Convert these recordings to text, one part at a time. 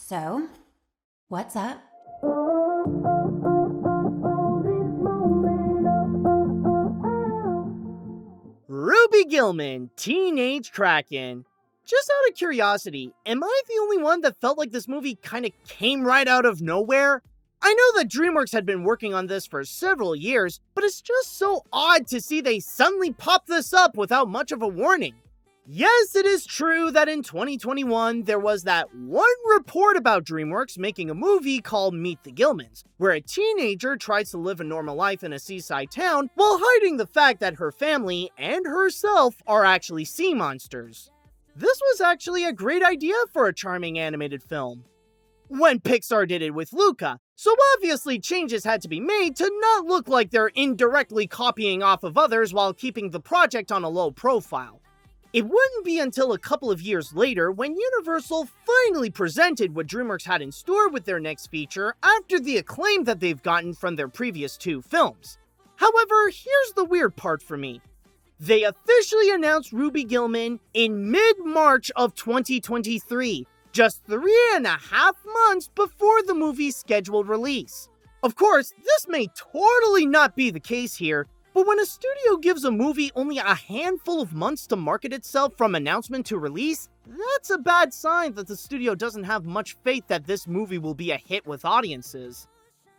So, what's up? Ruby Gillman, Teenage Kraken. Just out of curiosity, am I the only one that felt like this movie kinda came right out of nowhere? I know that DreamWorks had been working on this for several years, but it's just so odd to see they suddenly pop this up without much of a warning. Yes, it is true that in 2021, there was that one report about DreamWorks making a movie called Meet the Gillmans, where a teenager tries to live a normal life in a seaside town while hiding the fact that her family and herself are actually sea monsters. This was actually a great idea for a charming animated film. When Pixar did it with Luca, so obviously changes had to be made to not look like they're indirectly copying off of others while keeping the project on a low profile. It wouldn't be until a couple of years later when Universal finally presented what DreamWorks had in store with their next feature after the acclaim that they've gotten from their previous two films. However, here's the weird part for me. They officially announced Ruby Gillman in mid-March of 2023, just 3.5 months before the movie's scheduled release. Of course, this may totally not be the case here, but when a studio gives a movie only a handful of months to market itself from announcement to release, that's a bad sign that the studio doesn't have much faith that this movie will be a hit with audiences.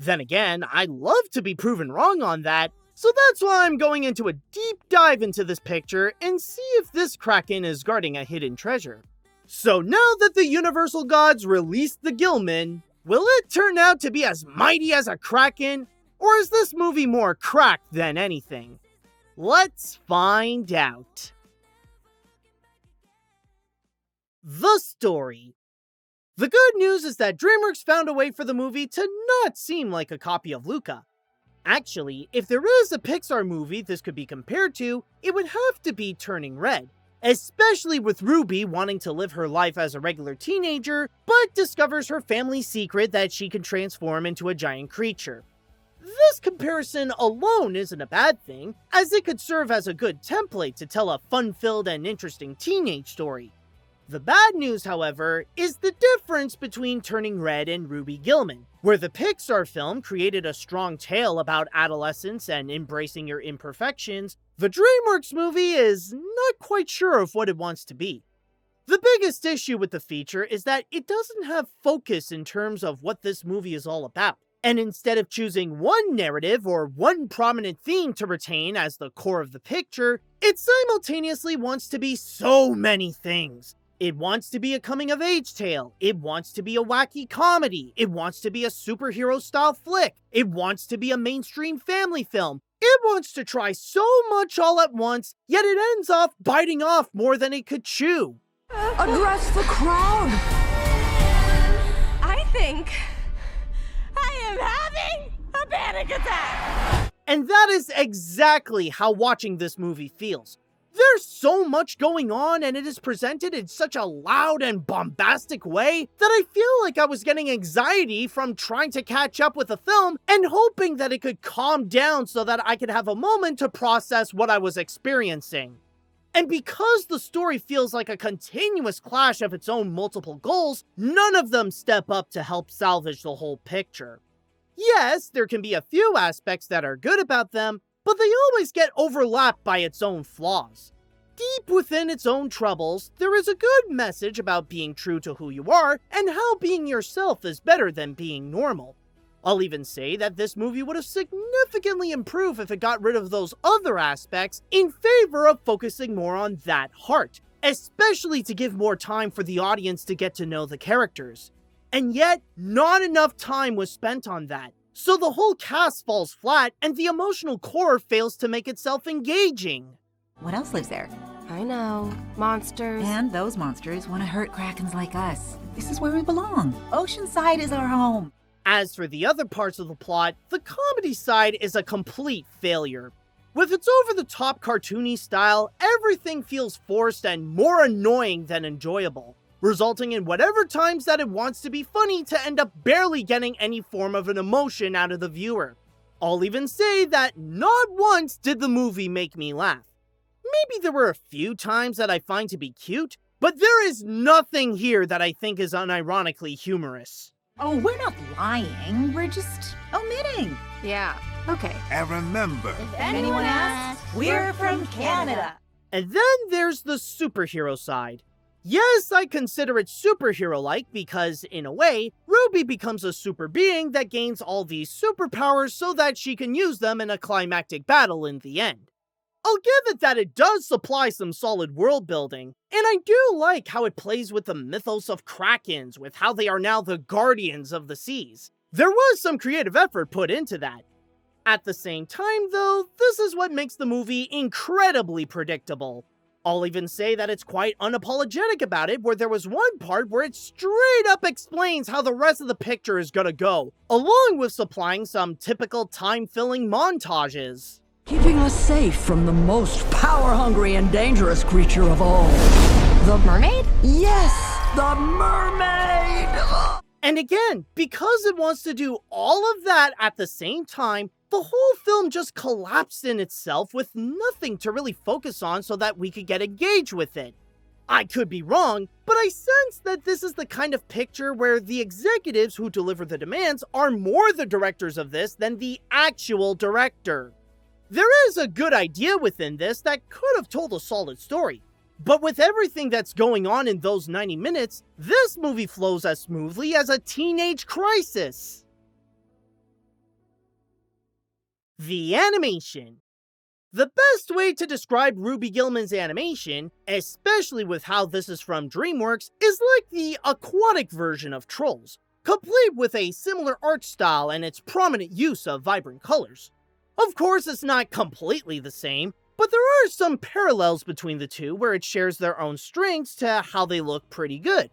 Then again, I'd love to be proven wrong on that, so that's why I'm going into a deep dive into this picture and see if this Kraken is guarding a hidden treasure. So now that the Universal gods released the Gillman, will it turn out to be as mighty as a Kraken? Or is this movie more cracked than anything? Let's find out. The story. The good news is that DreamWorks found a way for the movie to not seem like a copy of Luca. Actually, if there is a Pixar movie this could be compared to, it would have to be Turning Red. Especially with Ruby wanting to live her life as a regular teenager, but discovers her family's secret that she can transform into a giant creature. This comparison alone isn't a bad thing, as it could serve as a good template to tell a fun-filled and interesting teenage story. The bad news, however, is the difference between Turning Red and Ruby Gillman. Where the Pixar film created a strong tale about adolescence and embracing your imperfections, the DreamWorks movie is not quite sure of what it wants to be. The biggest issue with the feature is that it doesn't have focus in terms of what this movie is all about. And instead of choosing one narrative or one prominent theme to retain as the core of the picture, it simultaneously wants to be so many things. It wants to be a coming-of-age tale, it wants to be a wacky comedy, it wants to be a superhero-style flick, it wants to be a mainstream family film. It wants to try so much all at once, yet it ends off biting off more than it could chew. Address the crowd! I think I am having a panic attack! And that is exactly how watching this movie feels. There's so much going on and it is presented in such a loud and bombastic way that I feel like I was getting anxiety from trying to catch up with the film and hoping that it could calm down so that I could have a moment to process what I was experiencing. And because the story feels like a continuous clash of its own multiple goals, none of them step up to help salvage the whole picture. Yes, there can be a few aspects that are good about them, but they always get overlapped by its own flaws. Deep within its own troubles, there is a good message about being true to who you are and how being yourself is better than being normal. I'll even say that this movie would have significantly improved if it got rid of those other aspects in favor of focusing more on that heart, especially to give more time for the audience to get to know the characters. And yet, not enough time was spent on that. So the whole cast falls flat, and the emotional core fails to make itself engaging. What else lives there? I know. Monsters. And those monsters want to hurt Krakens like us. This is where we belong. Oceanside is our home. As for the other parts of the plot, the comedy side is a complete failure. With its over-the-top cartoony style, everything feels forced and more annoying than enjoyable, resulting in whatever times that it wants to be funny to end up barely getting any form of an emotion out of the viewer. I'll even say that not once did the movie make me laugh. Maybe there were a few times that I find to be cute, But there is nothing here that I think is unironically humorous. Oh, we're not lying. We're just omitting. Yeah, okay. And remember, If anyone asks, we're from Canada. And then there's the superhero side. Yes, I consider it superhero-like because, in a way, Ruby becomes a super being that gains all these superpowers so that she can use them in a climactic battle in the end. I'll give it that it does supply some solid world building, and I do like how it plays with the mythos of krakens, with how they are now the guardians of the seas. There was some creative effort put into that. At the same time, though, this is what makes the movie incredibly predictable. I'll even say that it's quite unapologetic about it, where there was one part where it straight up explains how the rest of the picture is gonna go, along with supplying some typical time-filling montages. Keeping us safe from the most power-hungry and dangerous creature of all. The mermaid? Yes, the mermaid! And again, because it wants to do all of that at the same time, the whole film just collapsed in itself with nothing to really focus on so that we could get engaged with it. I could be wrong, but I sense that this is the kind of picture where the executives who deliver the demands are more the directors of this than the actual director. There is a good idea within this that could have told a solid story, but with everything that's going on in those 90 minutes, this movie flows as smoothly as a teenage crisis. The animation. The best way to describe Ruby Gillman's animation, especially with how this is from DreamWorks, is like the aquatic version of Trolls, complete with a similar art style and its prominent use of vibrant colors. Of course, it's not completely the same, but there are some parallels between the two where it shares their own strengths to how they look pretty good.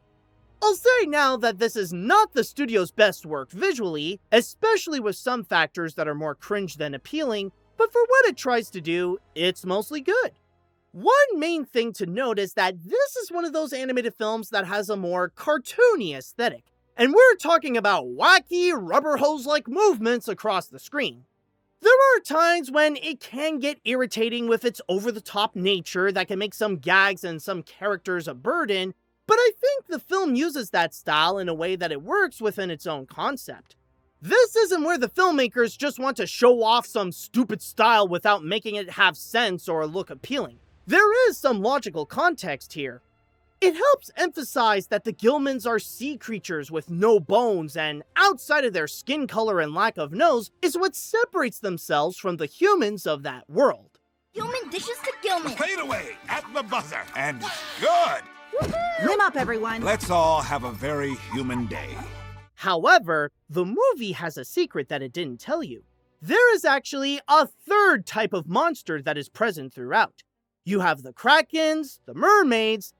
I'll say now that this is not the studio's best work visually, especially with some factors that are more cringe than appealing, but for what it tries to do, it's mostly good. One main thing to note is that this is one of those animated films that has a more cartoony aesthetic, and we're talking about wacky, rubber hose-like movements across the screen. There are times when it can get irritating with its over-the-top nature that can make some gags and some characters a burden, but I think the film uses that style in a way that it works within its own concept. This isn't where the filmmakers just want to show off some stupid style without making it have sense or look appealing. There is some logical context here. It helps emphasize that the Gillmans are sea creatures with no bones, and outside of their skin color and lack of nose is what separates themselves from the humans of that world. Gillman dishes to Gillman. fade away at the buzzer. And good. Limb up, everyone. Let's all have a very human day. However, the movie has a secret that it didn't tell you. There is actually a third type of monster that is present throughout. You have the Krakens, the mermaids,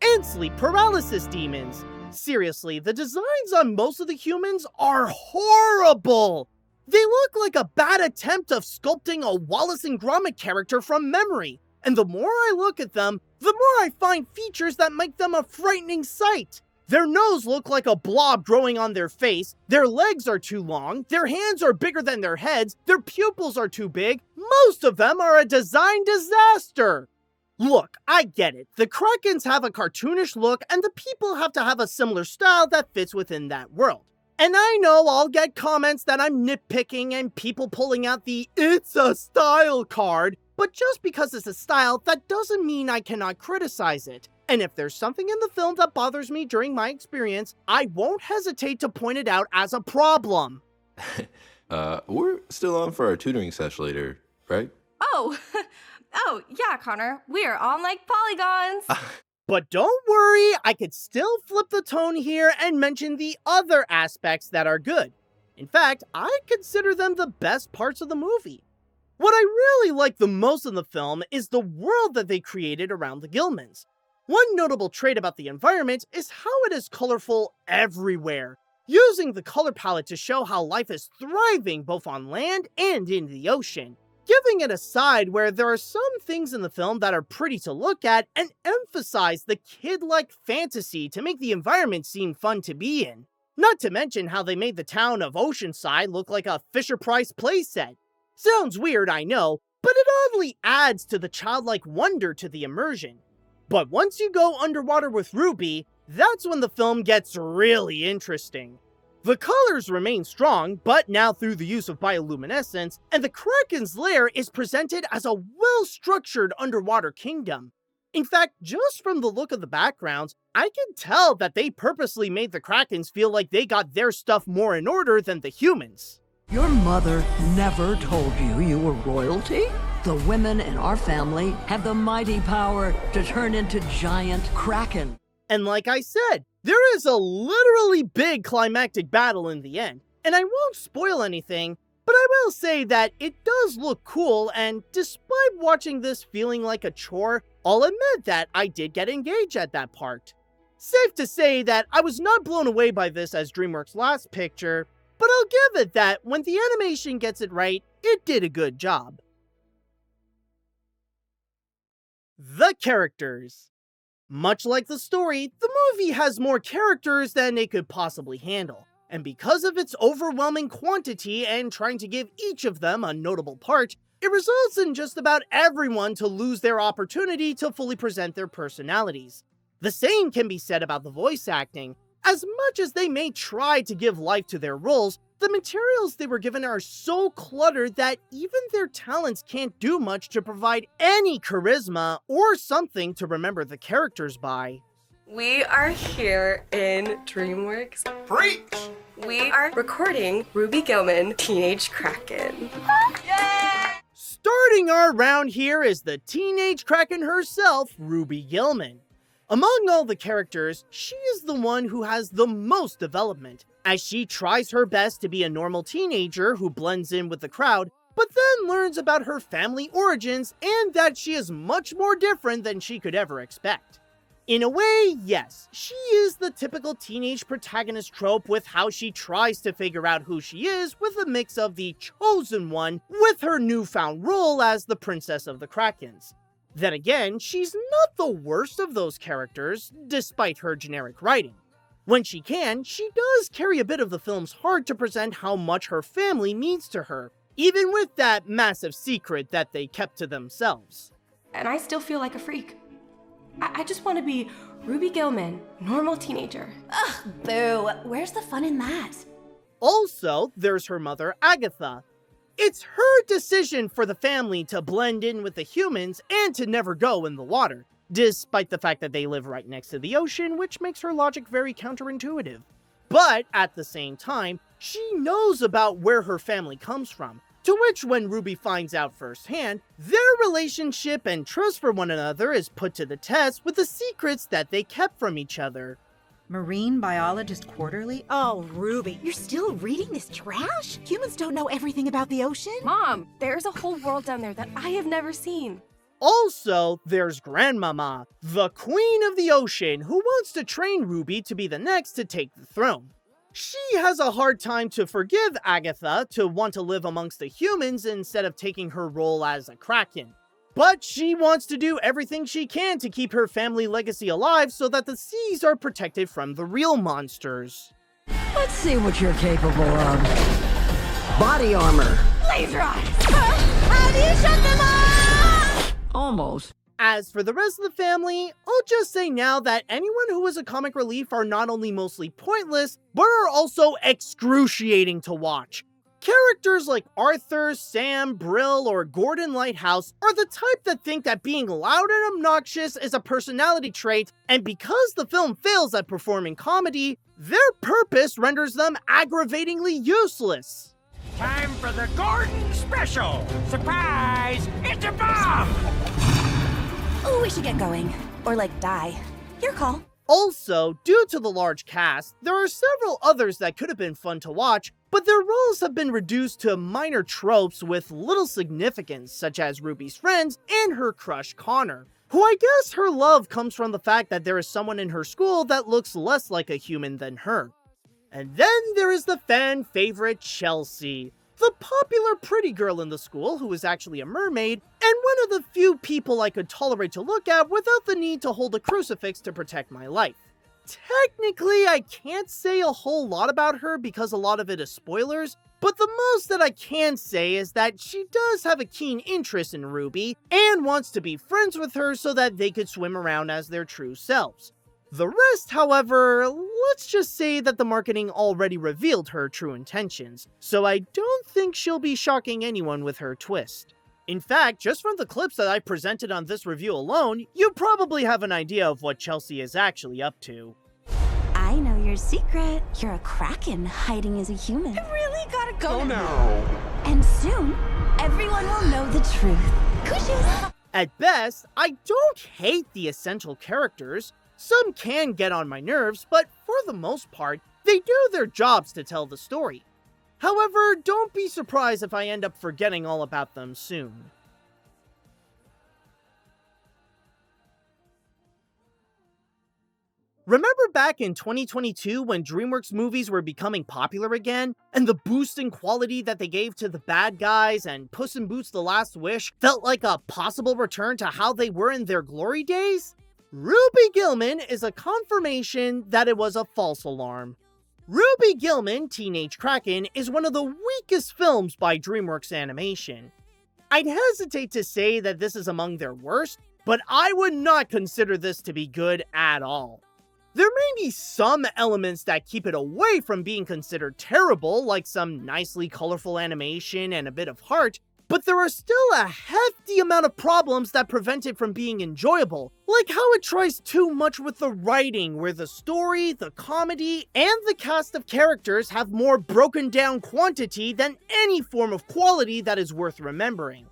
and sleep paralysis demons. Seriously, the designs on most of the humans are horrible. They look like a bad attempt of sculpting a Wallace and Gromit character from memory. And the more I look at them, the more I find features that make them a frightening sight. Their nose looks like a blob growing on their face, their legs are too long, their hands are bigger than their heads, their pupils are too big, most of them are a design disaster. Look, I get it. The Krakens have a cartoonish look, and the people have to have a similar style that fits within that world. And I know I'll get comments that I'm nitpicking and people pulling out the "it's a style" card, but just because it's a style, that doesn't mean I cannot criticize it. And if there's something in the film that bothers me during my experience, I won't hesitate to point it out as a problem. We're still on for our tutoring session later, right? Oh, oh, yeah, Connor. We are on like polygons. But don't worry, I could still flip the tone here and mention the other aspects that are good. In fact, I consider them the best parts of the movie. What I really like the most in the film is the world that they created around the Gillmans. One notable trait about the environment is how it is colorful everywhere, using the color palette to show how life is thriving both on land and in the ocean, giving it a side where there are some things in the film that are pretty to look at and emphasize the kid-like fantasy to make the environment seem fun to be in. Not to mention how they made the town of Oceanside look like a Fisher-Price playset. Sounds weird, I know, but it oddly adds to the childlike wonder to the immersion. But once you go underwater with Ruby, that's when the film gets really interesting. The colors remain strong, but now through the use of bioluminescence, and the Kraken's lair is presented as a well-structured underwater kingdom. In fact, just from the look of the backgrounds, I can tell that they purposely made the Krakens feel like they got their stuff more in order than the humans. Your mother never told you you were royalty? The women in our family have the mighty power to turn into giant kraken. And like I said, there is a literally big climactic battle in the end, and I won't spoil anything, but I will say that it does look cool, and despite watching this feeling like a chore, I'll admit that I did get engaged at that part. Safe to say that I was not blown away by this as DreamWorks' last picture, but I'll give it that when the animation gets it right, it did a good job. The characters. Much like the story, the movie has more characters than it could possibly handle. And because of its overwhelming quantity and trying to give each of them a notable part, it results in just about everyone to lose their opportunity to fully present their personalities. The same can be said about the voice acting. As much as they may try to give life to their roles, the materials they were given are so cluttered that even their talents can't do much to provide any charisma or something to remember the characters by. We are here in DreamWorks. Preach! We are recording Ruby Gillman, Teenage Kraken. Starting our round here is the Teenage Kraken herself, Ruby Gillman. Among all the characters, she is the one who has the most development, as she tries her best to be a normal teenager who blends in with the crowd, but then learns about her family origins and that she is much more different than she could ever expect. In a way, yes, she is the typical teenage protagonist trope with how she tries to figure out who she is with a mix of the chosen one with her newfound role as the princess of the Krakens. Then again, she's not the worst of those characters, despite her generic writing. When she can, she does carry a bit of the film's heart to present how much her family means to her, even with that massive secret that they kept to themselves. And I still feel like a freak. I just want to be Ruby Gillman, normal teenager. Ugh, boo. Where's the fun in that? Also, there's her mother, Agatha. It's her decision for the family to blend in with the humans and to never go in the water, despite the fact that they live right next to the ocean, which makes her logic very counterintuitive. But at the same time, she knows about where her family comes from, to which when Ruby finds out firsthand, their relationship and trust for one another is put to the test with the secrets that they kept from each other. Marine Biologist Quarterly? Oh, Ruby, you're still reading this trash? Humans don't know everything about the ocean? Mom, there's a whole world down there that I have never seen. Also, there's Grandmama, the queen of the ocean, who wants to train Ruby to be the next to take the throne. She has a hard time to forgive Agatha to want to live amongst the humans instead of taking her role as a Kraken. But she wants to do everything she can to keep her family legacy alive so that the seas are protected from the real monsters. Let's see what you're capable of. Body armor. Laser eyes! How do you shut them off? Almost. As for the rest of the family, I'll just say now that anyone who is a comic relief are not only mostly pointless, but are also excruciating to watch. Characters like Arthur, Sam, Brill, or Gordon Lighthouse are the type that think that being loud and obnoxious is a personality trait, and because the film fails at performing comedy, their purpose renders them aggravatingly useless. Time for the Gordon Special! Surprise! It's a bomb! Oh, we should get going. Or, die. Your call. Also, due to the large cast, there are several others that could have been fun to watch, but their roles have been reduced to minor tropes with little significance, such as Ruby's friends and her crush Connor, who I guess her love comes from the fact that there is someone in her school that looks less like a human than her. And then there is the fan favorite Chelsea, the popular pretty girl in the school who is actually a mermaid, and one of the few people I could tolerate to look at without the need to hold a crucifix to protect my life. Technically, I can't say a whole lot about her because a lot of it is spoilers, But the most that I can say is that she does have a keen interest in Ruby and wants to be friends with her so that they could swim around as their true selves. The rest, however, let's just say that the marketing already revealed her true intentions, so I don't think she'll be shocking anyone with her twist. In fact, just from the clips that I presented on this review alone, you probably have an idea of what Chelsea is actually up to. I know your secret. You're a Kraken hiding as a human. I really gotta go now. And soon, everyone will know the truth. Cushions! At best, I don't hate the essential characters. Some can get on my nerves, but for the most part, they do their jobs to tell the story. However, don't be surprised if I end up forgetting all about them soon. Remember back in 2022 when DreamWorks movies were becoming popular again, and the boost in quality that they gave to the bad guys and Puss in Boots: The Last Wish felt like a possible return to how they were in their glory days? Ruby Gillman is a confirmation that it was a false alarm. Ruby Gillman, Teenage Kraken, is one of the weakest films by DreamWorks Animation. I'd hesitate to say that this is among their worst, but I would not consider this to be good at all. There may be some elements that keep it away from being considered terrible, like some nicely colorful animation and a bit of heart, but there are still a hefty amount of problems that prevent it from being enjoyable, like how it tries too much with the writing, where the story, the comedy, and the cast of characters have more broken down quantity than any form of quality that is worth remembering.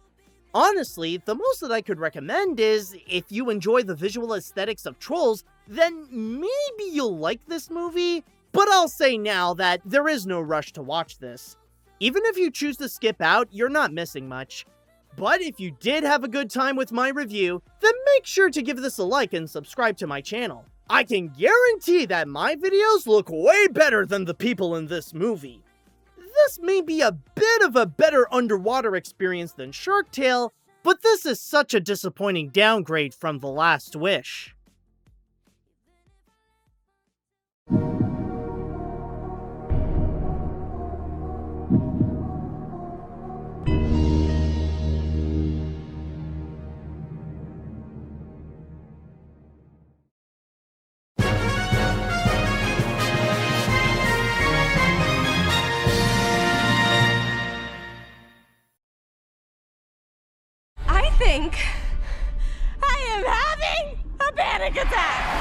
Honestly, the most that I could recommend is, if you enjoy the visual aesthetics of Trolls, then maybe you'll like this movie, but I'll say now that there is no rush to watch this. Even if you choose to skip out, you're not missing much. But if you did have a good time with my review, then make sure to give this a like and subscribe to my channel. I can guarantee that my videos look way better than the people in this movie. This may be a bit of a better underwater experience than Shark Tale, but this is such a disappointing downgrade from The Last Wish. I think I am having a panic attack!